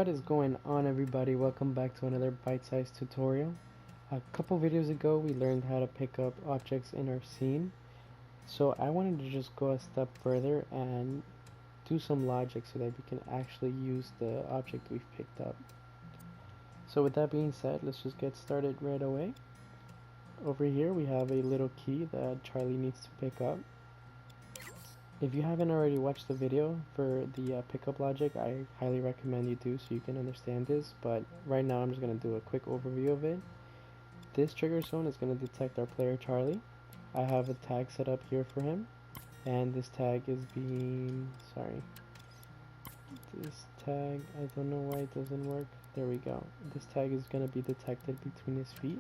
What is going on, everybody? Welcome back to another bite-sized tutorial. A couple videos ago we learned how to pick up objects in our scene, so I wanted to just go a step further and do some logic so that we can actually use the object we've picked up. So with that being said, let's just get started right away. Over here we have a little key that Charlie needs to pick up. If you haven't already watched the video for the pickup logic, I highly recommend you do so you can understand this, but right now I'm just going to do a quick overview of it. This trigger zone is going to detect our player Charlie. I have a tag set up here for him, and this tag is being, this tag, I don't know why it doesn't work. There we go. This tag is going to be detected between his feet.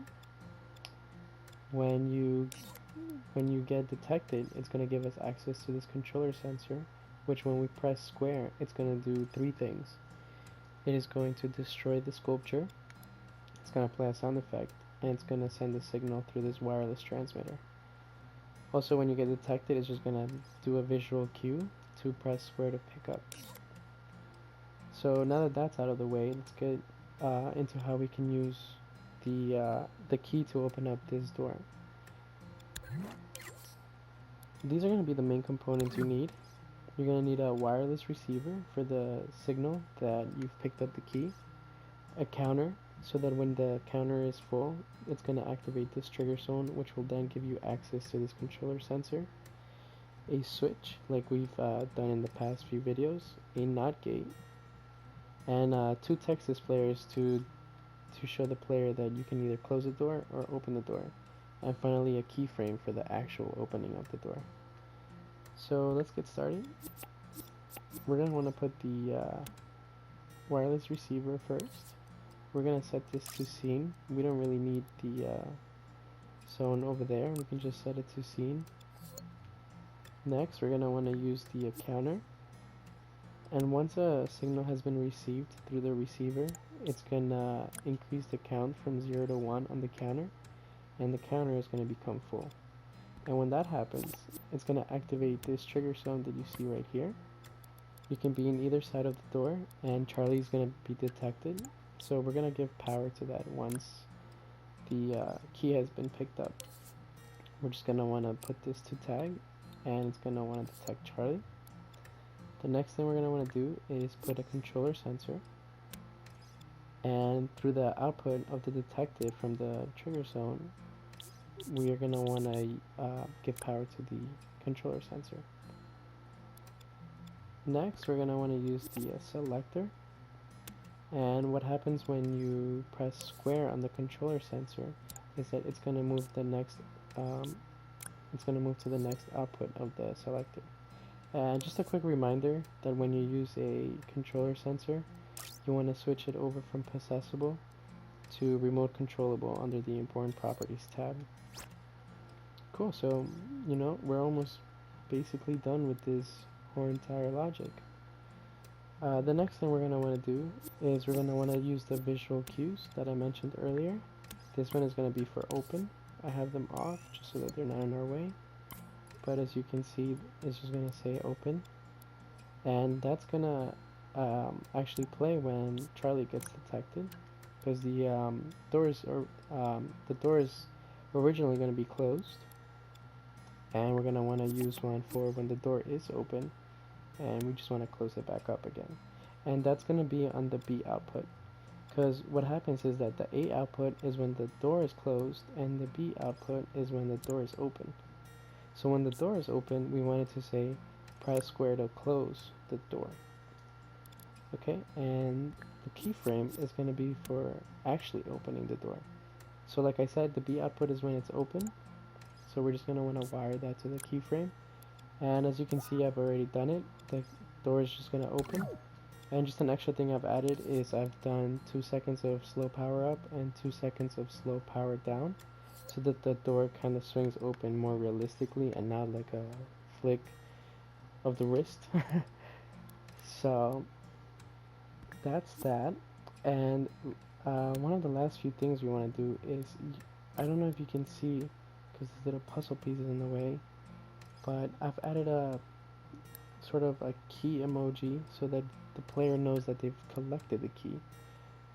When you get detected, it's going to give us access to this controller sensor, which when we press square, it's going to do three things. It is going to destroy the sculpture, it's going to play a sound effect, and it's going to send a signal through this wireless transmitter. Also, when you get detected, it's just going to do a visual cue to press square to pick up. So now that that's out of the way, let's get into how we can use the key to open up this door. These are going to be the main components you need. You're going to need a wireless receiver for the signal that you've picked up the key, a counter so that when the counter is full, it's going to activate this trigger zone, which will then give you access to this controller sensor, a switch like we've done in the past few videos, a NOT gate, and two text displayers to show the player that you can either close the door or open the door, and finally a keyframe for the actual opening of the door. So let's get started. We're going to want to put the wireless receiver first. We're going to set this to scene. We don't really need the zone over there. We can just set it to scene. Next, we're going to want to use the counter. And once a signal has been received through the receiver, it's going to increase the count from 0 to 1 on the counter, and the counter is going to become full. And when that happens, it's going to activate this trigger zone that you see right here. You can be in either side of the door, and Charlie's going to be detected. So we're going to give power to that once the key has been picked up. We're just going to want to put this to tag, and it's going to want to detect Charlie. The next thing we're going to want to do is put a controller sensor, and through the output of the detected from the trigger zone, we are going to want to give power to the controller sensor. Next, we're going to want to use the selector, and what happens when you press square on the controller sensor is that it's going to move the next to the next output of the selector. And just a quick reminder that when you use a controller sensor, you want to switch it over from possessable to remote controllable under the important properties tab. Cool, so we're almost basically done with this whole entire logic. The next thing we're going to want to do is we're going to want to use the visual cues that I mentioned earlier. This one is going to be for open. I have them off just so that they're not in our way. But as you can see, it's just going to say open. And that's going to actually play when Charlie gets detected, because the door is originally going to be closed, and we're going to want to use one for when the door is open, and we just want to close it back up again. And that's going to be on the B output, because what happens is that the A output is when the door is closed, and the B output is when the door is open. So when the door is open, we want it to say press square to close the door. Okay, and the keyframe is going to be for actually opening the door. So like I said, the B output is when it's open. So we're just going to want to wire that to the keyframe. And as you can see, I've already done it. The door is just going to open. And just an extra thing I've added is I've done 2 seconds of slow power up and 2 seconds of slow power down, so that the door kind of swings open more realistically and not like a flick of the wrist. So that's that. And one of the last few things we want to do is, I don't know if you can see because this little puzzle piece is in the way, but I've added a sort of a key emoji so that the player knows that they've collected the key,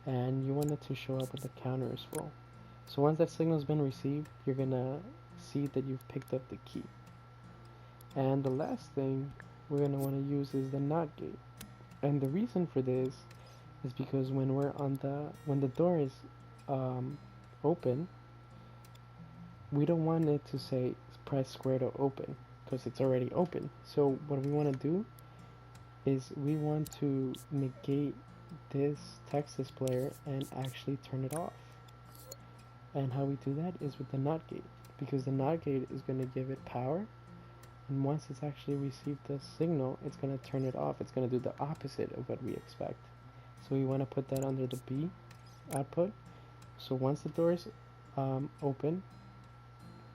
and you want it to show up when the counter is full. So once that signal's been received, you're gonna see that you've picked up the key. And the last thing we're gonna want to use is the NOT gate. And the reason for this is because when the door is open, we don't want it to say press square to open because it's already open. So what we want to do is we want to negate this text displayer and actually turn it off. And how we do that is with the NOT gate, because the NOT gate is going to give it power, and once it's actually received the signal, it's going to turn it off. It's going to do the opposite of what we expect. So we want to put that under the B output. So once the door is open,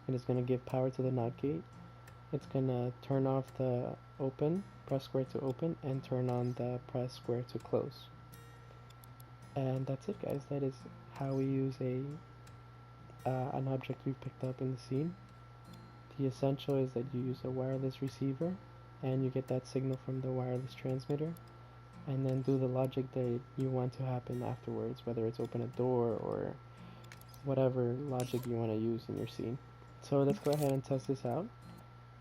it is going to give power to the NOT gate. It's going to turn off the open, press square to open, and turn on the press square to close. And that's it, guys. That is how we use an object we picked up in the scene. The essential is that you use a wireless receiver and you get that signal from the wireless transmitter, and then do the logic that you want to happen afterwards, whether it's open a door or whatever logic you want to use in your scene. So let's go ahead and test this out.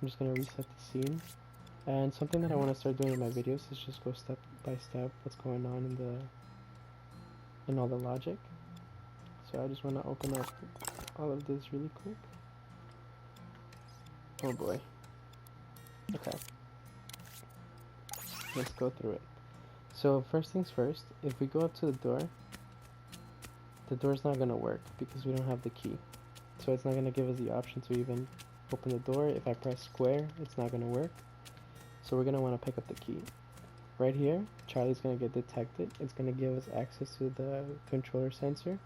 I'm just going to reset the scene, and something that I want to start doing in my videos is just go step by step what's going on in all the logic. So I just want to open up all of this really quick. Oh boy. Okay. Let's go through it. So first things first, if we go up to the door's not going to work because we don't have the key. So it's not going to give us the option to even open the door. If I press square, it's not going to work. So we're going to want to pick up the key. Right here, Charlie's going to get detected. It's going to give us access to the controller sensor.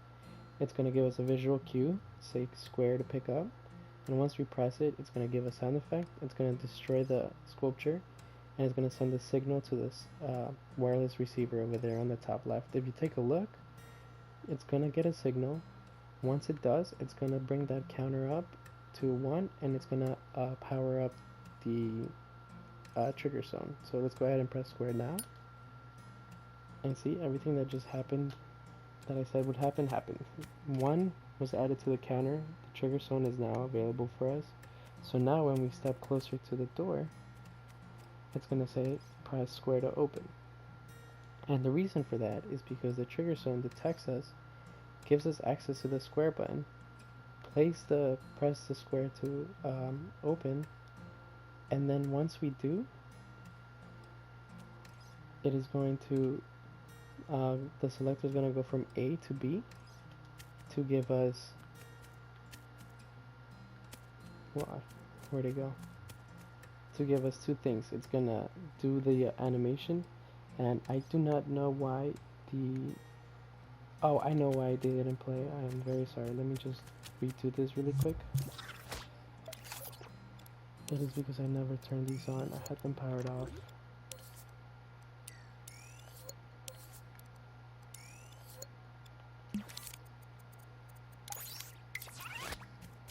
It's going to give us a visual cue, say square to pick up. And once we press it, it's going to give a sound effect. It's going to destroy the sculpture, and it's going to send a signal to this wireless receiver over there on the top left. If you take a look, it's going to get a signal. Once it does, it's going to bring that counter up to 1, and it's going to power up the trigger zone. So let's go ahead and press square now. And see, everything that just happened, that I said would happen, happened. 1 was added to the counter. The trigger zone is now available for us. So now when we step closer to the door, it's going to say press square to open. And the reason for that is because the trigger zone detects us, gives us access to the square button, press the square to open, and then once we do, it is going to, the selector is going to go from A to B to give us, where'd it go? To give us two things. It's going to do the animation, and I do not know why I know why they didn't play. I am very sorry. Let me just redo this really quick. It is because I never turned these on. I had them powered off.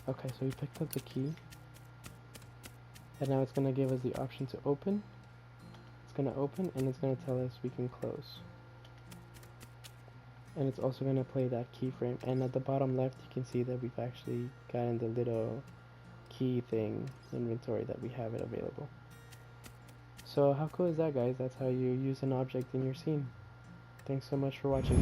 Okay, so we picked up the key, and now it's going to give us the option to open. It's going to open, and it's going to tell us we can close. And it's also going to play that keyframe. And at the bottom left, you can see that we've actually gotten the little key thing inventory that we have it available. So how cool is that, guys? That's how you use an object in your scene. Thanks so much for watching.